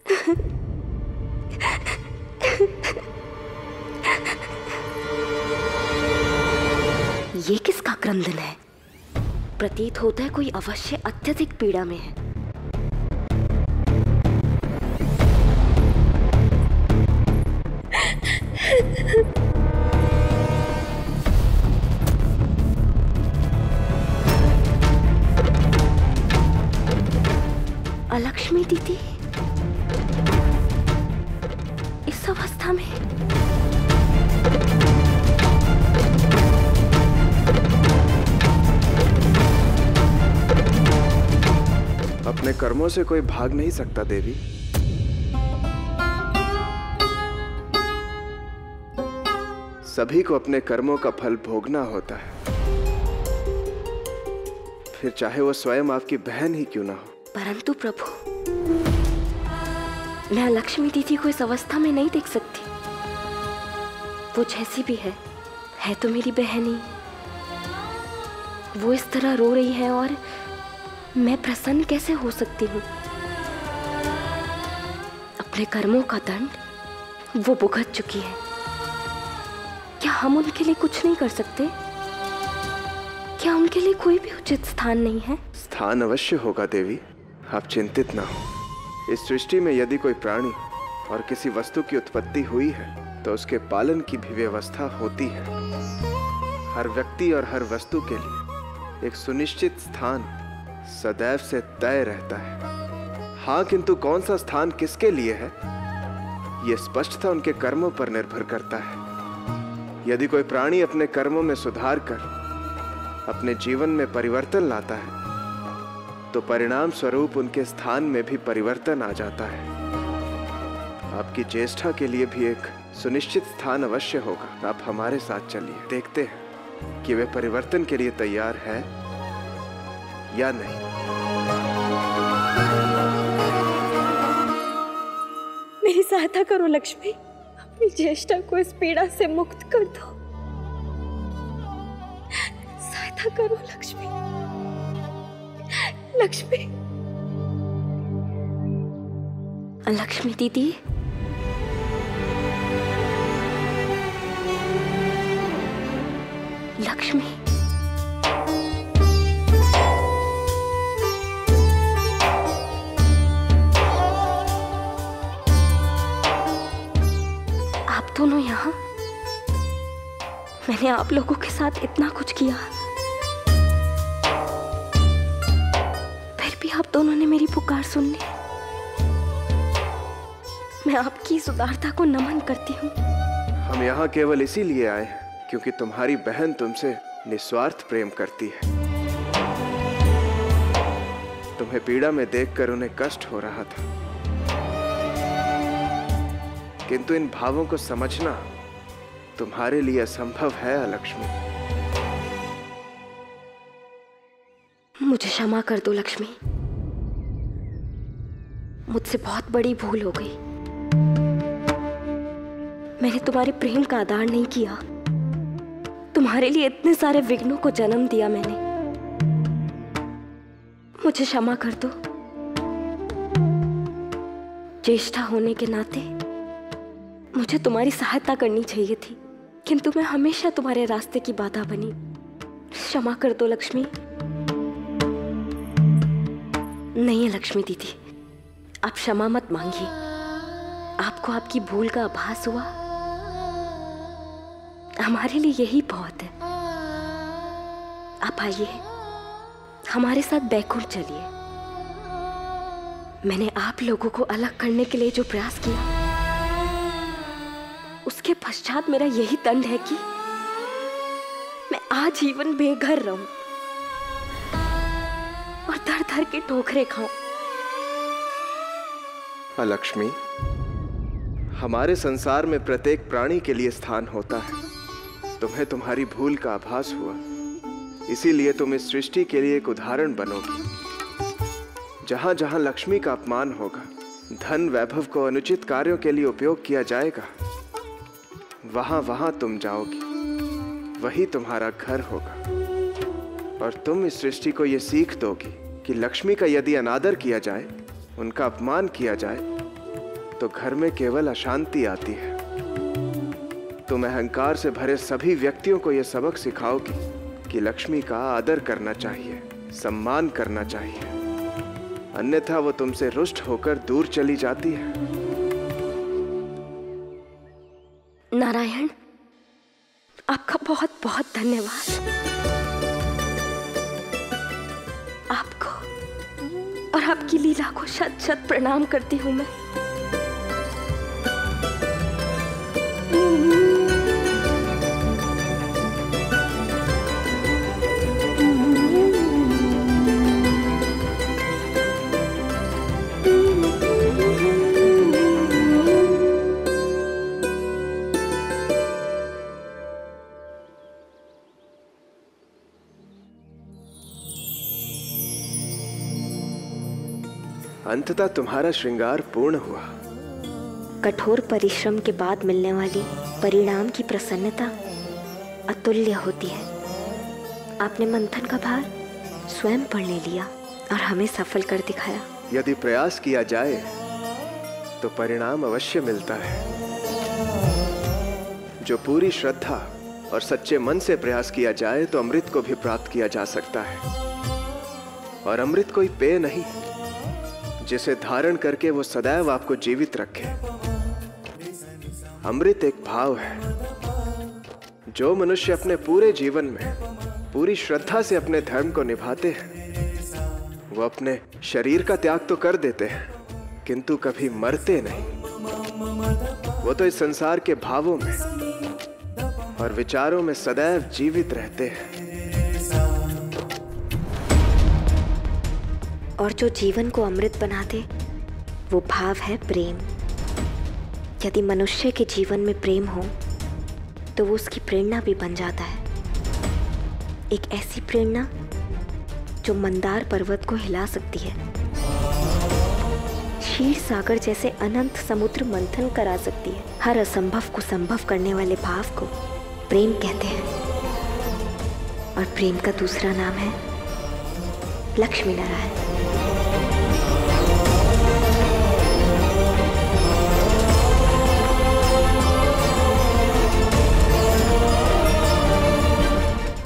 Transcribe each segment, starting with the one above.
ये किसका क्रंदन है? प्रतीत होता है कोई अवश्य अत्यधिक पीड़ा में है। अलक्ष्मी दीदी इस अवस्था में? अपने कर्मों से कोई भाग नहीं सकता देवी। सभी को अपने कर्मों का फल भोगना होता है, फिर चाहे वो स्वयं आपकी बहन ही क्यों ना हो। परंतु प्रभु, मैं लक्ष्मी दीदी को इस अवस्था में नहीं देख सकती। वो जैसी भी है तो मेरी बहन ही। वो इस तरह रो रही है और मैं प्रसन्न कैसे हो सकती हूँ? अपने कर्मों का दंड वो भुगत चुकी है। क्या हम उनके लिए कुछ नहीं कर सकते? क्या उनके लिए कोई भी उचित स्थान नहीं है? स्थान अवश्य होगा देवी, आप चिंतित ना हो। इस सृष्टि में यदि कोई प्राणी और किसी वस्तु की उत्पत्ति हुई है तो उसके पालन की भी व्यवस्था होती है। हर व्यक्ति और हर वस्तु के लिए एक सुनिश्चित स्थान सदैव से तय रहता है। हाँ, किंतु कौन सा स्थान किसके लिए है यह स्पष्टतः उनके कर्मों पर निर्भर करता है। यदि कोई प्राणी अपने कर्मों में सुधार कर अपने जीवन में परिवर्तन लाता है तो परिणाम स्वरूप उनके स्थान में भी परिवर्तन आ जाता है। आपकी ज्येष्ठा के लिए भी एक सुनिश्चित स्थान अवश्य होगा। आप हमारे साथ चलिए, देखते हैं कि वे परिवर्तन के लिए तैयार है या नहीं। मेरी सहायता करो लक्ष्मी, अपनी ज्येष्ठा को इस पीड़ा से मुक्त कर दो। सहायता करो लक्ष्मी। लक्ष्मी, लक्ष्मी दीदी, लक्ष्मी, आप दोनों यहाँ? मैंने आप लोगों के साथ इतना कुछ किया, फिर भी आप दोनों ने मेरी पुकार सुन ली। मैं आपकी इस उदारता को नमन करती हूँ। हम यहाँ केवल इसीलिए आए हैं क्योंकि तुम्हारी बहन तुमसे निस्वार्थ प्रेम करती है। तुम्हें पीड़ा में देखकर उन्हें कष्ट हो रहा था, किंतु इन भावों को समझना तुम्हारे लिए असंभव है लक्ष्मी। मुझे क्षमा कर दो लक्ष्मी, मुझसे बहुत बड़ी भूल हो गई। मैंने तुम्हारे प्रेम का आदर नहीं किया, तुम्हारे लिए इतने सारे विघ्नों को जन्म दिया मैंने। मुझे क्षमा कर दो। ज्येष्ठा होने के नाते मुझे तुम्हारी सहायता करनी चाहिए थी, किंतु मैं हमेशा तुम्हारे रास्ते की बाधा बनी। क्षमा कर दो लक्ष्मी। नहीं लक्ष्मी दीदी, आप क्षमा मत मांगिए। आपको आपकी भूल का आभास हुआ, हमारे लिए यही बहुत है। आप आइए, हमारे साथ बैकुंठ चलिए। मैंने आप लोगों को अलग करने के लिए जो प्रयास किया, उसके पश्चात मेरा यही दंड है कि मैं आजीवन बेघर रहूं और दर दर के ठोकरे खाऊं। लक्ष्मी, हमारे संसार में प्रत्येक प्राणी के लिए स्थान होता है। तुम्हें तुम्हारी भूल का आभास हुआ, इसीलिए तुम इस सृष्टि के लिए एक उदाहरण बनोगी। जहां जहां लक्ष्मी का अपमान होगा, धन वैभव को अनुचित कार्यों के लिए उपयोग किया जाएगा, वहां वहां तुम जाओगी, वही तुम्हारा घर होगा। और तुम इस सृष्टि को यह सीख दोगी कि लक्ष्मी का यदि अनादर किया जाए, उनका अपमान किया जाए, तो घर में केवल अशांति आती है। तुम अहंकार से भरे सभी व्यक्तियों को यह सबक सिखाओगी कि लक्ष्मी का आदर करना चाहिए, सम्मान करना चाहिए, अन्यथा वो तुमसे रुष्ट होकर दूर चली जाती है। नारायण, आपका बहुत बहुत धन्यवाद। आपको और आपकी लीला को शत शत प्रणाम करती हूं मैं। अंततः तुम्हारा श्रृंगार पूर्ण हुआ। कठोर परिश्रम के बाद मिलने वाली परिणाम की प्रसन्नता अतुल्य होती है। आपने मंथन का भार स्वयं पर ले लिया और हमें सफल कर दिखाया। यदि प्रयास किया जाए तो परिणाम अवश्य मिलता है। जो पूरी श्रद्धा और सच्चे मन से प्रयास किया जाए तो अमृत को भी प्राप्त किया जा सकता है। और अमृत कोई पेय नहीं जिसे धारण करके वो सदैव आपको जीवित रखे। अमृत एक भाव है। जो मनुष्य अपने पूरे जीवन में पूरी श्रद्धा से अपने धर्म को निभाते हैं, वो अपने शरीर का त्याग तो कर देते हैं किंतु कभी मरते नहीं। वो तो इस संसार के भावों में और विचारों में सदैव जीवित रहते हैं। और जो जीवन को अमृत बना दे वो भाव है प्रेम। यदि मनुष्य के जीवन में प्रेम हो तो वो उसकी प्रेरणा भी बन जाता है। एक ऐसी प्रेरणा जो मंदार पर्वत को हिला सकती है, क्षीर सागर जैसे अनंत समुद्र मंथन करा सकती है। हर असंभव को संभव करने वाले भाव को प्रेम कहते हैं। और प्रेम का दूसरा नाम है लक्ष्मी नारायण।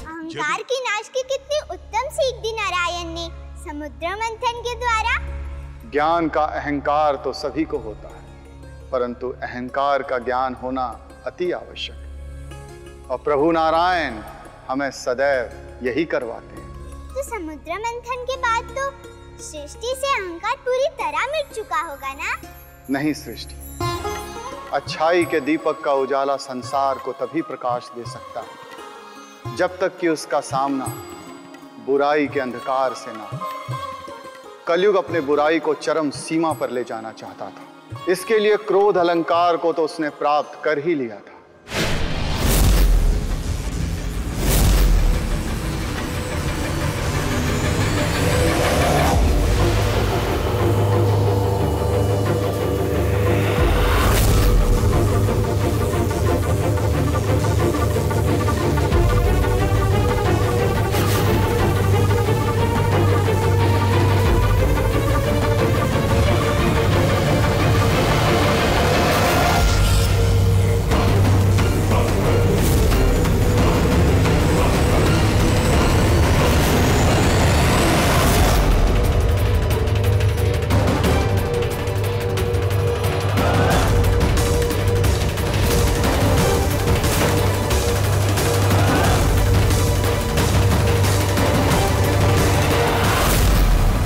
अहंकार की नाश की कितनी उत्तम सीख दी नारायण ने समुद्र मंथन के द्वारा। ज्ञान का अहंकार तो सभी को होता है, परंतु अहंकार का ज्ञान होना अति आवश्यक है। और प्रभु नारायण हमें सदैव यही करवाते हैं। तो समुद्र मंथन के बाद तो सृष्टि से अहंकार पूरी तरह मिट चुका होगा ना? नहीं सृष्टि, अच्छाई के दीपक का उजाला संसार को तभी प्रकाश दे सकता है जब तक कि उसका सामना बुराई के अंधकार से ना हो। कलयुग अपने बुराई को चरम सीमा पर ले जाना चाहता था। इसके लिए क्रोध अलंकार को तो उसने प्राप्त कर ही लिया था।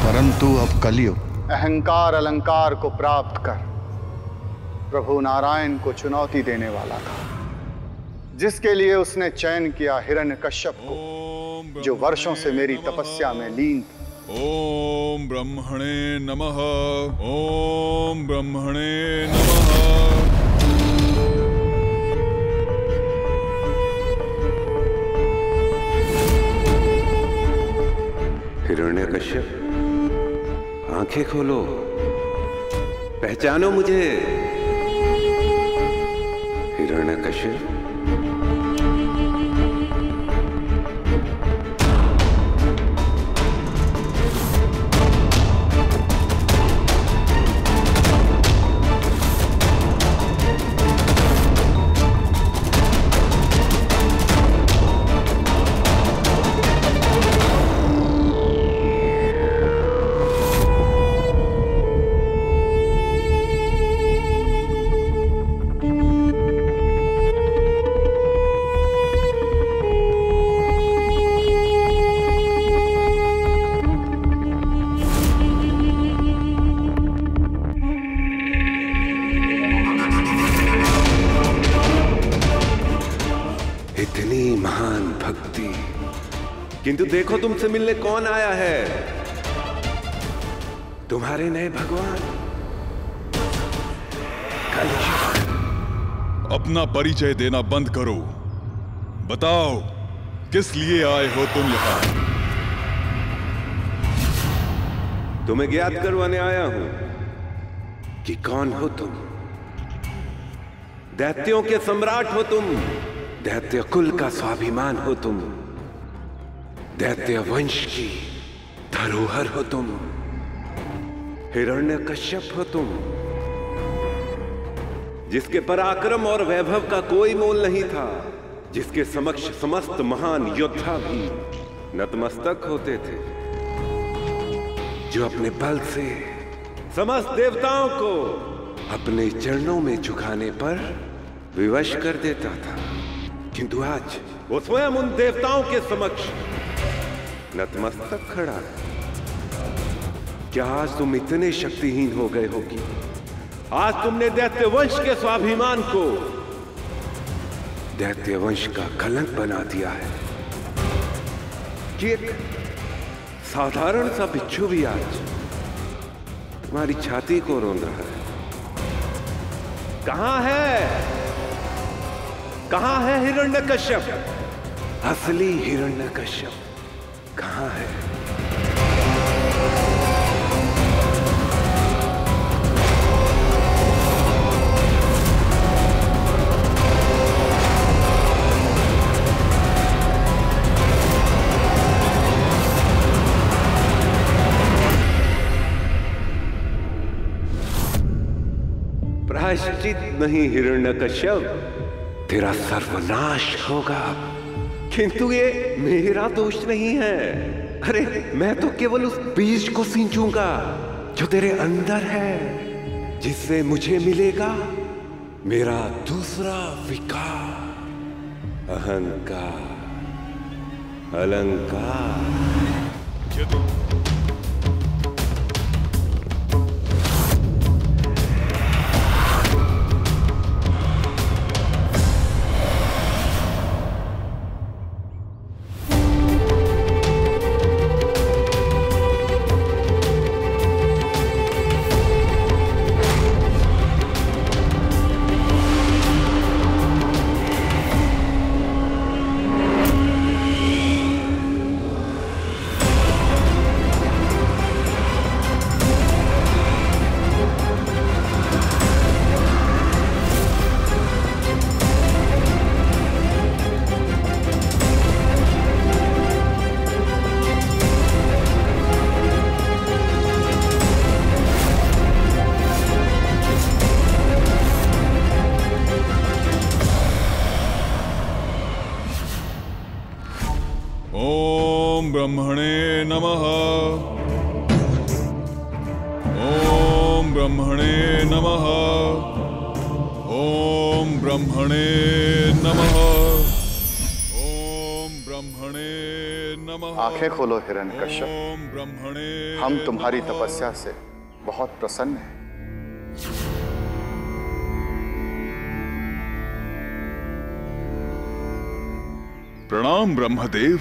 परंतु अब कलयुग अहंकार अलंकार को प्राप्त कर प्रभु नारायण को चुनौती देने वाला था, जिसके लिए उसने चयन किया हिरण्यकश्यप को, जो वर्षों से मेरी तपस्या में लीन था। ओम ब्रह्मणे नमः। ओम ब्रह्मणे नमः। हिरण्यकश्यप, आंखें खोलो, पहचानो मुझे। हिरण्यकश्यप, किंतु देखो तुमसे मिलने कौन आया है। तुम्हारे नए भगवान कलयुग। अपना परिचय देना बंद करो। बताओ किस लिए आए हो तुम यहां? तुम्हें ज्ञात करवाने आया हूं कि कौन हो तुम। दैत्यों के सम्राट हो तुम, दैत्य कुल का स्वाभिमान हो तुम, दैत्य वंश की धरोहर हो तुम, हिरण्यकश्यप हो तुम, जिसके पराक्रम और वैभव का कोई मोल नहीं था, जिसके समक्ष समस्त महान योद्धा भी नतमस्तक होते थे, जो अपने बल से समस्त देवताओं को अपने चरणों में झुकाने पर विवश कर देता था। किंतु आज वो स्वयं उन देवताओं के समक्ष नतमस्तक खड़ा है। क्या आज तुम इतने शक्तिहीन हो गए हो कि आज तुमने दैत्य वंश के स्वाभिमान को दैत्य वंश का कलंक बना दिया है कि एक साधारण सा बिच्छू भी आज तुम्हारी छाती को रोंद रहा है। कहां है हिरण्यकश्यप? असली हिरण्यकश्यप कहां है? प्रायश्चित नहीं हिरण्यकश्यप, तेरा सर्वनाश होगा। किंतु ये मेरा दोष नहीं है। अरे मैं तो केवल उस बीज को सींचूंगा जो तेरे अंदर है, जिससे मुझे मिलेगा मेरा दूसरा विकार, अहंकार, अलंकार। ब्रह्मणे नमः। ओम ब्रह्मणे नमः। ओम ब्रह्मणे नमः। ओम ब्रह्मणे नमः। आंखें खोलो हिरण्यकश्यप, ओम ब्रह्मणे। हम तुम्हारी तपस्या से बहुत प्रसन्न हैं। प्रणाम ब्रह्मदेव।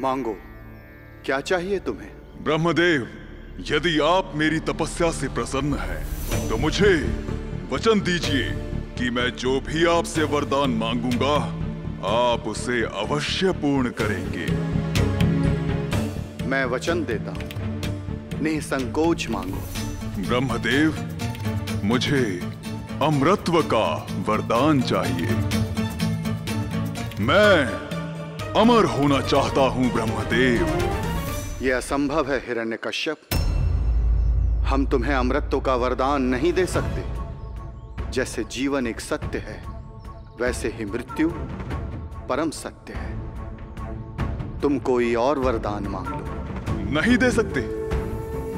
मांगो, क्या चाहिए तुम्हें? ब्रह्मदेव, यदि आप मेरी तपस्या से प्रसन्न हैं, तो मुझे वचन दीजिए कि मैं जो भी आपसे वरदान मांगूंगा, आप उसे अवश्य पूर्ण करेंगे। मैं वचन देता हूं, निसंकोच मांगो। ब्रह्मदेव, मुझे अमृतत्व का वरदान चाहिए। मैं अमर होना चाहता हूं ब्रह्मदेव। यह असंभव है हिरण्यकश्यप। हम तुम्हें अमृतत्व का वरदान नहीं दे सकते। जैसे जीवन एक सत्य है, वैसे ही मृत्यु परम सत्य है। तुम कोई और वरदान मांग लो। नहीं दे सकते?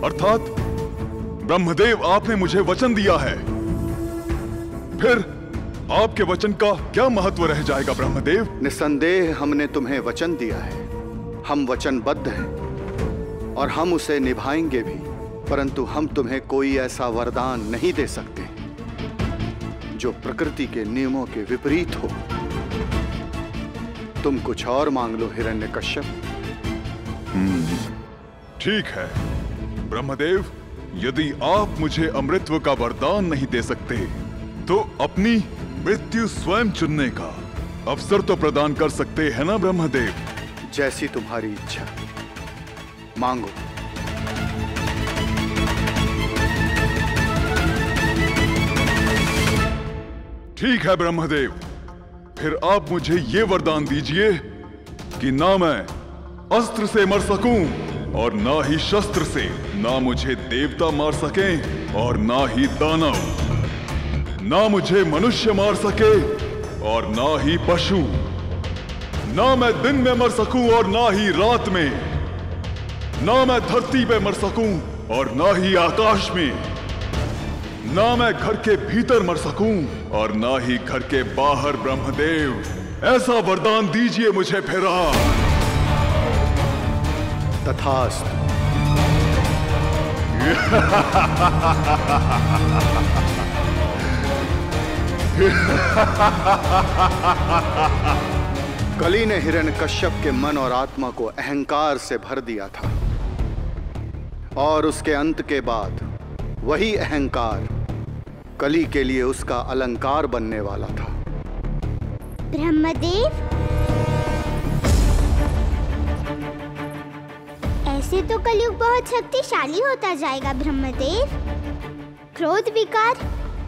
अर्थात ब्रह्मदेव, आपने मुझे वचन दिया है, फिर आपके वचन का क्या महत्व रह जाएगा ब्रह्मदेव? निसंदेह हमने तुम्हें वचन दिया है। हम वचनबद्ध हैं और हम उसे निभाएंगे भी, परंतु हम तुम्हें कोई ऐसा वरदान नहीं दे सकते जो प्रकृति के नियमों के विपरीत हो। तुम कुछ और मांग लो हिरण्यकश्यप। ठीक है ब्रह्मदेव, यदि आप मुझे अमृतत्व का वरदान नहीं दे सकते तो अपनी मृत्यु स्वयं चुनने का अवसर तो प्रदान कर सकते हैं ना ब्रह्मदेव? जैसी तुम्हारी इच्छा, मांगो। ठीक है ब्रह्मदेव, फिर आप मुझे ये वरदान दीजिए कि ना मैं अस्त्र से मर सकूं और ना ही शस्त्र से, ना मुझे देवता मार सकें और ना ही दानव, ना मुझे मनुष्य मार सके और ना ही पशु, ना मैं दिन में मर सकूं और ना ही रात में, ना मैं धरती पे मर सकूं और ना ही आकाश में, ना मैं घर के भीतर मर सकूं और ना ही घर के बाहर। ब्रह्मदेव, ऐसा वरदान दीजिए मुझे फिर आप। तथास्तु। कली ने हिरण्यकश्यप के मन और आत्मा को अहंकार से भर दिया था और उसके अंत के बाद वही अहंकार कली के लिए उसका अलंकार बनने वाला था। ब्रह्मदेव, ऐसे तो कलयुग बहुत शक्तिशाली होता जाएगा ब्रह्मदेव। क्रोध विकार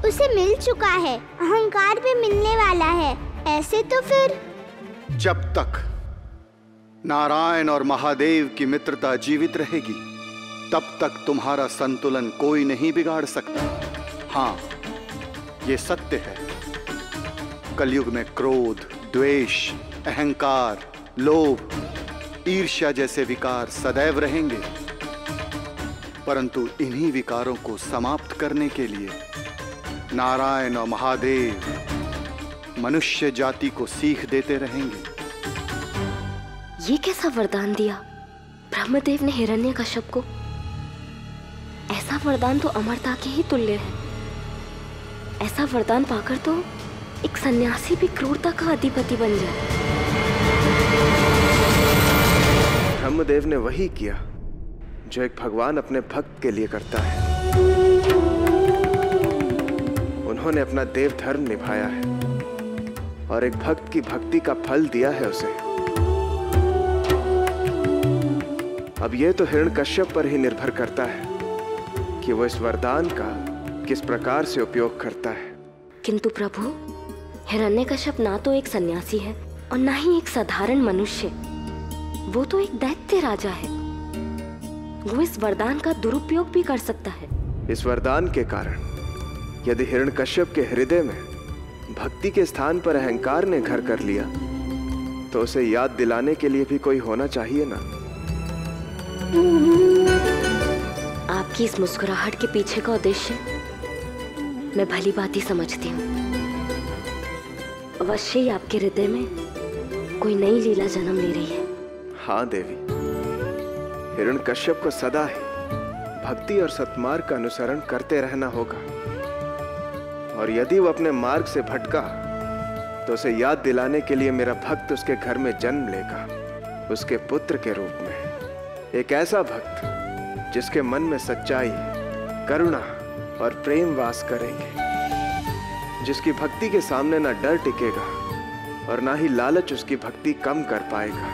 उसे मिल चुका है, अहंकार भी मिलने वाला है। ऐसे तो फिर जब तक नारायण और महादेव की मित्रता जीवित रहेगी तब तक तुम्हारा संतुलन कोई नहीं बिगाड़ सकता। हाँ, ये सत्य है, कलयुग में क्रोध, द्वेष, अहंकार, लोभ, ईर्ष्या जैसे विकार सदैव रहेंगे, परंतु इन्हीं विकारों को समाप्त करने के लिए नारायण और महादेव मनुष्य जाति को सीख देते रहेंगे। ये कैसा वरदान दिया ब्रह्मदेव ने हिरण्यकश्यप को? ऐसा वरदान तो अमरता के ही तुल्य है। ऐसा वरदान पाकर तो एक सन्यासी भी क्रूरता का अधिपति बन जाए। ब्रह्मदेव ने वही किया जो एक भगवान अपने भक्त के लिए करता है। उन्होंने अपना देव धर्म निभाया है और एक भक्त की भक्ति का फल दिया है उसे। अब यह तो हिरण्यकश्यप पर ही निर्भर करता है कि वो इस वरदान का किस प्रकार से उपयोग करता है। किंतु प्रभु, हिरण्यकश्यप ना तो एक सन्यासी है और ना ही एक साधारण मनुष्य। वो तो एक दैत्य राजा है। वो इस वरदान का दुरुपयोग भी कर सकता है। इस वरदान के कारण यदि हिरण्यकश्यप के हृदय में भक्ति के स्थान पर अहंकार ने घर कर लिया तो उसे याद दिलाने के लिए भी कोई होना चाहिए ना। आपकी इस मुस्कुराहट के पीछे का उद्देश्य मैं भली भांति समझती हूँ। अवश्य ही आपके हृदय में कोई नई लीला जन्म ले रही है। हाँ देवी, हिरण्यकश्यप को सदा ही भक्ति और सत्मार्ग का अनुसरण करते रहना होगा और यदि वो अपने मार्ग से भटका तो उसे याद दिलाने के लिए मेरा भक्त उसके घर में जन्म लेगा, उसके पुत्र के रूप में। एक ऐसा भक्त जिसके मन में सच्चाई, करुणा और प्रेम वास करेंगे, जिसकी भक्ति के सामने ना डर टिकेगा और ना ही लालच उसकी भक्ति कम कर पाएगा।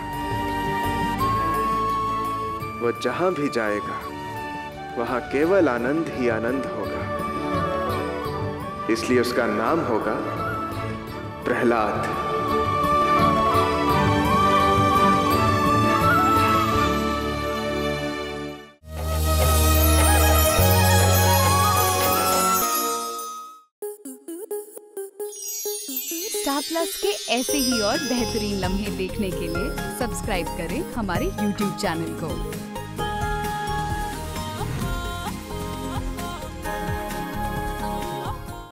वो जहां भी जाएगा वहां केवल आनंद ही आनंद होगा। इसलिए उसका नाम होगा प्रहलाद। स्टार प्लस के ऐसे ही और बेहतरीन लम्हे देखने के लिए सब्सक्राइब करें हमारे YouTube चैनल को।